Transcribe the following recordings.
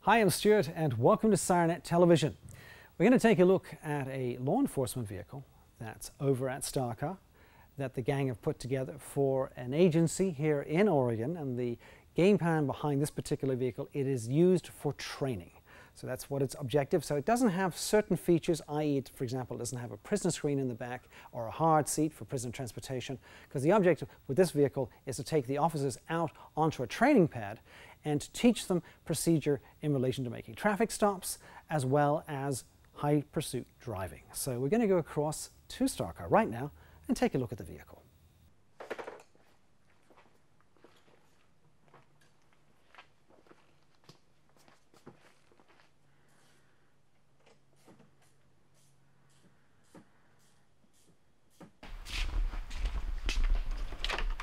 Hi, I'm Stuart and welcome to SIRENNET Television. We're going to take a look at a law enforcement vehicle that's over at StarCar that the gang have put together for an agency here in Oregon, and the game plan behind this particular vehicle, it is used for training. So that's what its objective. So it doesn't have certain features, i.e. for example, it doesn't have a prison screen in the back or a hard seat for prison transportation, because the objective with this vehicle is to take the officers out onto a training pad and to teach them procedure in relation to making traffic stops as well as high pursuit driving. So we're going to go across to StarCar right now and take a look at the vehicle.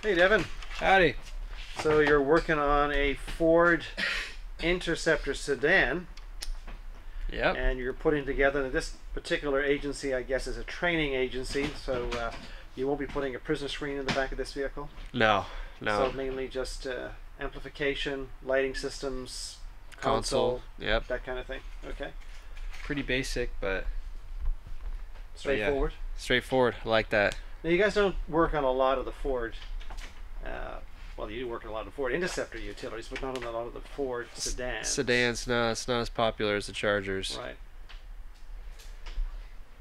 Hey Devin. Howdy. So you're working on a Ford Interceptor sedan. Yep. And you're putting together, this particular agency I guess is a training agency, so you won't be putting a prison screen in the back of this vehicle? No. So mainly just amplification, lighting systems, console, yep, that kind of thing. Okay. Pretty basic, but straightforward. Yeah, straightforward. I like that. Now you guys don't work on a lot of the Ford, well, you do work on a lot of Ford Interceptor utilities, but not on a lot of the Ford sedans. Sedans, no, it's not as popular as the Chargers. Right.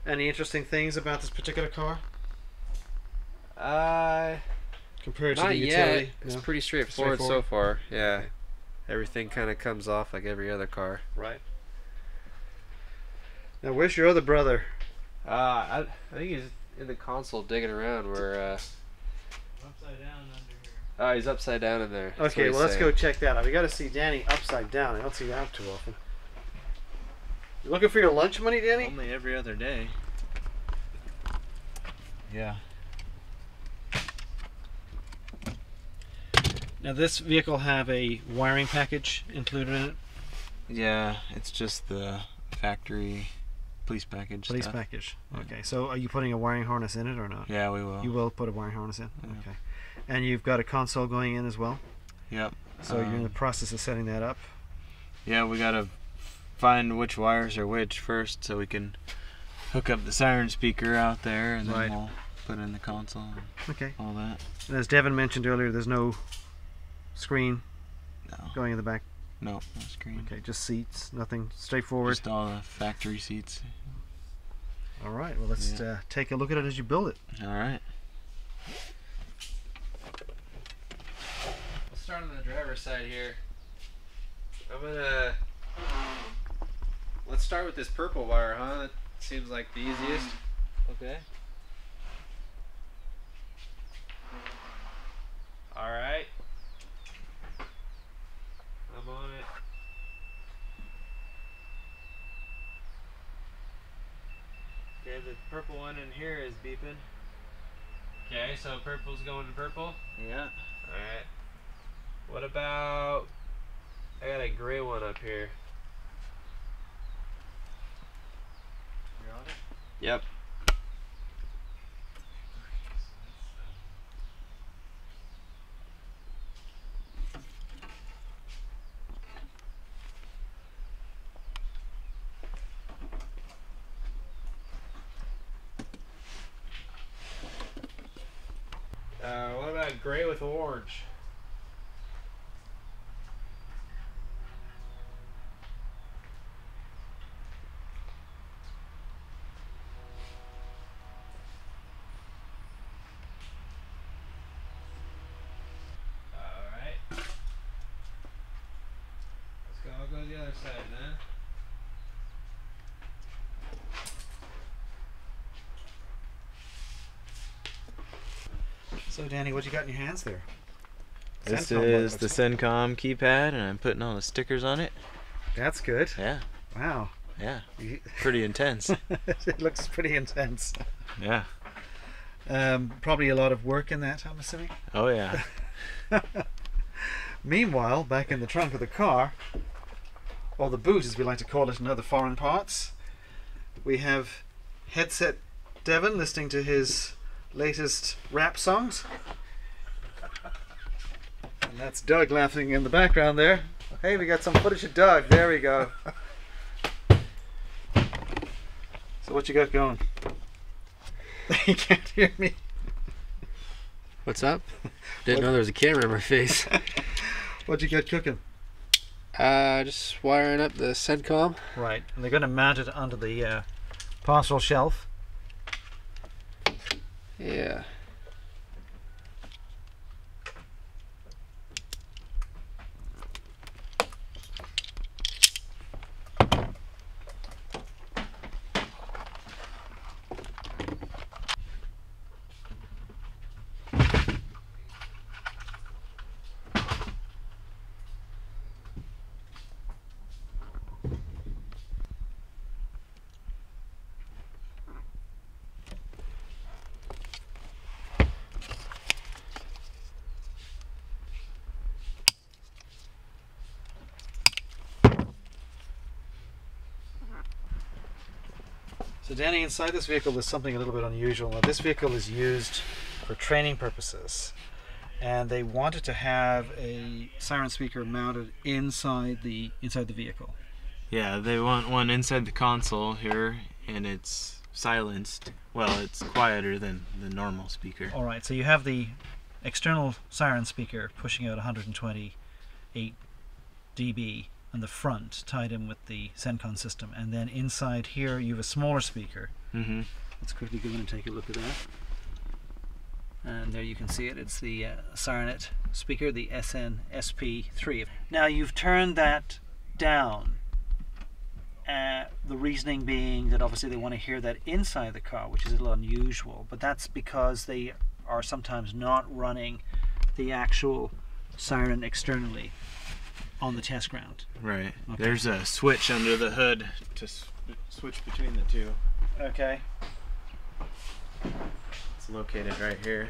Any interesting things about this particular car? Compared to Not the yet. utility? It's No? pretty straightforward so far. Yeah. Okay. Everything kind of comes off like every other car. Right. Now, where's your other brother? I think he's in the console digging around where Upside down under here. oh, he's upside down in there. That's Okay, what well, he's let's go check that out. We got to see Danny upside down. I don't see that too often. You looking for your lunch money, Danny? Only every other day. Yeah. Now, this vehicle have a wiring package included in it? Yeah, it's just the factory police package. Police stuff. package. Okay, so are you putting a wiring harness in it or not? Yeah, we will. You will put a wiring harness in? Yeah. Okay. And you've got a console going in as well? Yep. So you're in the process of setting that up? Yeah, we gotta find which wires are which first, so we can hook up the siren speaker out there, and then Right. we'll put it in the console. And Okay. all that. And as Devin mentioned earlier, there's no screen No. going in the back. No screen. Okay, just seats, nothing, straightforward. Just all the factory seats. All right, well, let's take a look at it as you build it. All right. We'll start on the driver's side here. I'm gonna. Let's start with this purple wire, huh? That seems like the easiest. Okay. Alright. I'm on it. Okay, the purple one in here is beeping. Okay, so purple's going to purple. Yeah. Alright. What about... I got a gray one up here. You're on it? Yep. What about gray with orange? Alright. I'll go to the other side then. So, Danny, what you got in your hands there? This CENTCOM is looks the like. CENTCOM keypad, and I'm putting all the stickers on it. That's good. Yeah. Wow. Yeah. You- Pretty intense. It looks pretty intense. Yeah. Probably a lot of work in that, I'm assuming. Oh yeah. Meanwhile, back in the trunk of the car, or the boot as we like to call it in other foreign parts, we have headset Devin listening to his latest rap songs. And that's Doug laughing in the background there. Hey, we got some footage of Doug. There we go. So what you got going? You can't hear me. What's up? Didn't know there was a camera in my face. What you got cooking? Just wiring up the SEDCOM. Right, and they're going to mount it onto the parcel shelf. Yeah. So Danny, inside this vehicle there's something a little bit unusual. Now, this vehicle is used for training purposes, and they wanted to have a siren speaker mounted inside the vehicle. Yeah, they want one inside the console here, and it's silenced. Well, it's quieter than the normal speaker. All right, so you have the external siren speaker pushing out 128 dB on the front, tied in with the Sencon system, and then inside here you have a smaller speaker. Mm-hmm. Let's quickly go in and take a look at that. And there you can see it. It's the SIRENNET speaker, the SN-SP3. Now you've turned that down. The reasoning being that obviously they want to hear that inside the car, which is a little unusual, but that's because they are sometimes not running the actual siren externally on the test ground. Right. Okay. There's a switch under the hood to switch between the two. Okay. It's located right here.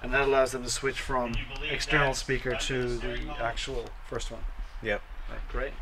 And that allows them to switch from external speaker to the actual first one. Yep. Right, great.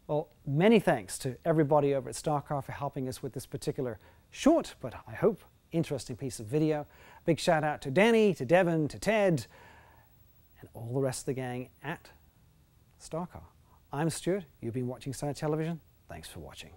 Well, many thanks to everybody over at StarCar for helping us with this particular short, but I hope interesting piece of video. Big shout out to Danny, to Devin, to Ted, and all the rest of the gang at StarCar. I'm Stuart. You've been watching SIRENNET Television. Thanks for watching.